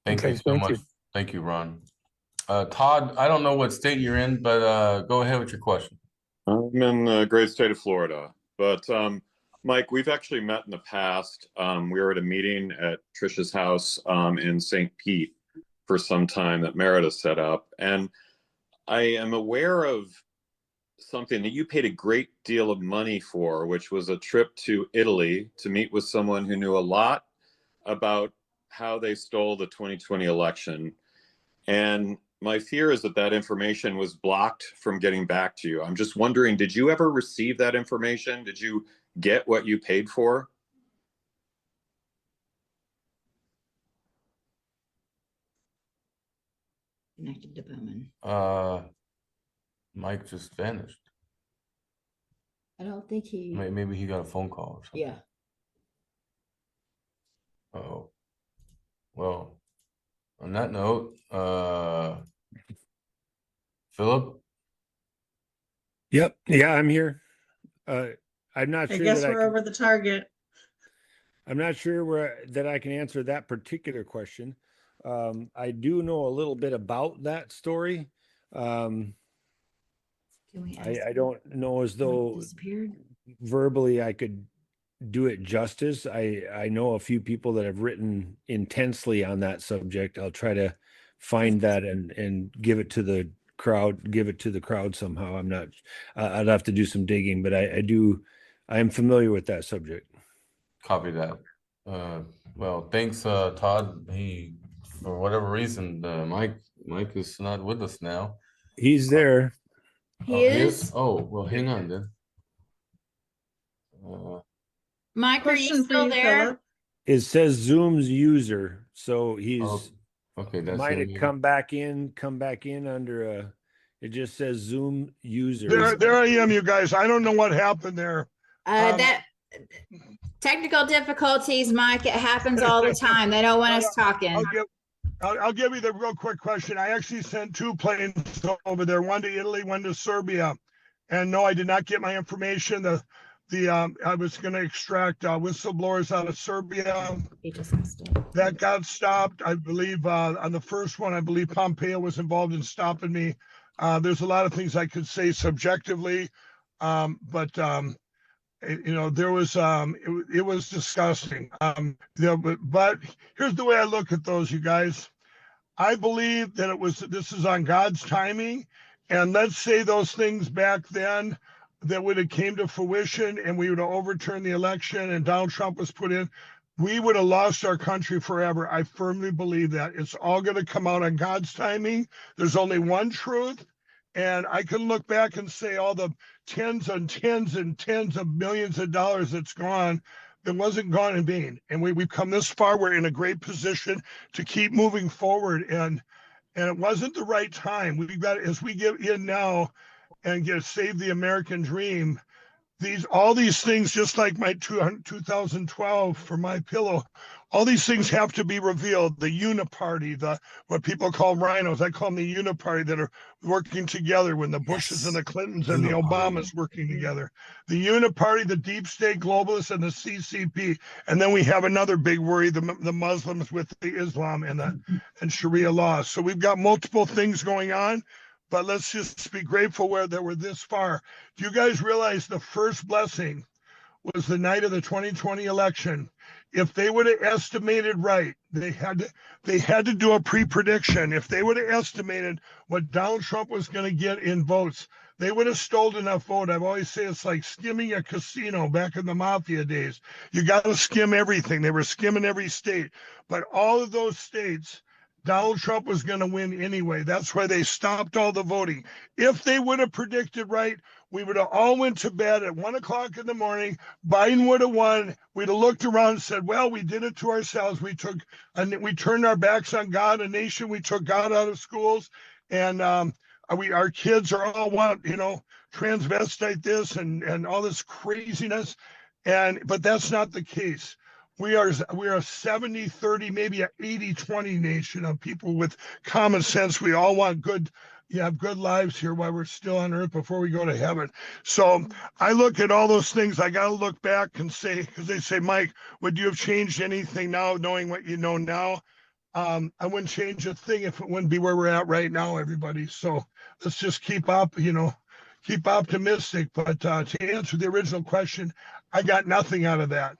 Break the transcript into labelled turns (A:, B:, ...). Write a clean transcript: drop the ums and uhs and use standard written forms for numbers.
A: Thank you
B: Okay,
A: so
B: thank
A: much.
B: you.
A: Thank you, Ron. Todd, I don't know what state you're in, but go ahead with your question.
C: I'm in the great state of Florida. But Mike, we've actually met in the past. We were at a meeting at Trisha's house in St. Pete for some time that Merida set up. And I am aware of something that you paid a great deal of money for, which was a trip to Italy to meet with someone who knew a lot about how they stole the 2020 election. And my fear is that that information was blocked from getting back to you. I'm just wondering, did you ever receive that information? Did you get what you paid for?
D: Connected to Bowman.
A: Mike just vanished.
D: I don't think he.
A: Maybe he got a phone call or something.
D: Yeah.
A: Oh, well, on that note, Philip?
B: Yep. Yeah, I'm here. I'm not
E: I
B: sure
E: guess
B: that
E: we're over the target.
B: I'm not sure that I can answer that particular question. I do know a little bit about that story.
D: Can we ask
B: I don't know as though
D: disappeared?
B: verbally I could do it justice. I know a few people that have written intensely on that subject. I'll try to find that and give it to the crowd somehow. I'm not, I'd have to do some digging, but I am familiar with that subject.
A: Copy that. Well, thanks, Todd. For whatever reason, Mike is not with us now.
B: He's there.
D: He is.
A: Oh, well, hang on then.
D: Mike, are you
E: Question for
D: still
E: you,
D: there?
E: Philip.
B: It says Zoom's user, so he's
A: okay. That's
B: might have
A: him.
B: come back in under a. It just says Zoom user.
F: There I am, you guys. I don't know what happened there.
D: That technical difficulties, Mike. It happens all the time. They don't want us talking.
F: I'll give you the real quick question. I actually sent 2 planes over there, one to Italy, one to Serbia. And no, I did not get my information. I was going to extract whistleblowers out of Serbia.
D: He just missed it.
F: That got stopped. I believe on the first one, I believe Pompeo was involved in stopping me. There's a lot of things I could say subjectively, but there was it was disgusting. But here's the way I look at those, you guys. I believe that this is on God's timing, and let's say those things back then that would have came to fruition and we would have overturned the election and Donald Trump was put in, we would have lost our country forever. I firmly believe that. It's all going to come out on God's timing. There's only one truth. And I can look back and say all the tens and tens and tens of millions of dollars that's gone, it wasn't gone in vain. And we've come this far. We're in a great position to keep moving forward. And it wasn't the right time. We've got, as we get in now and save the American dream, all these things, just like my 2012 for my pillow, all these things have to be revealed. The uniparty, what people call rhinos, I call them the uniparty, that are working together when the Bushes and the Clintons and the Obamas working together. The uniparty, the deep state globalists, and the CCP. And then we have another big worry, the Muslims with the Islam and Sharia law. So we've got multiple things going on. But let's just be grateful that we're this far. Do you guys realize the first blessing was the night of the 2020 election? If they would have estimated right, they had to do a pre-prediction. If they would have estimated what Donald Trump was going to get in votes, they would have stolen enough vote. I've always said it's like skimming a casino back in the mafia days. You got to skim everything. They were skimming every state. But all of those states, Donald Trump was going to win anyway. That's why they stopped all the voting. If they would have predicted right, we would have all went to bed at 1 o'clock in the morning. Biden would have won. We'd have looked around and said, well, we did it to ourselves. We turned our backs on God, a nation. We took God out of schools. And our kids are all transvestite this and all this craziness. But that's not the case. We are a 70-30, maybe an 80-20 nation of people with common sense. We all want have good lives here while we're still on earth before we go to heaven. So I look at all those things. I got to look back and say, because they say, Mike, would you have changed anything now knowing what you know now? I wouldn't change a thing if it wouldn't be where we're at right now, everybody. So let's just keep up, keep optimistic. But to answer the original question, I got nothing out of that.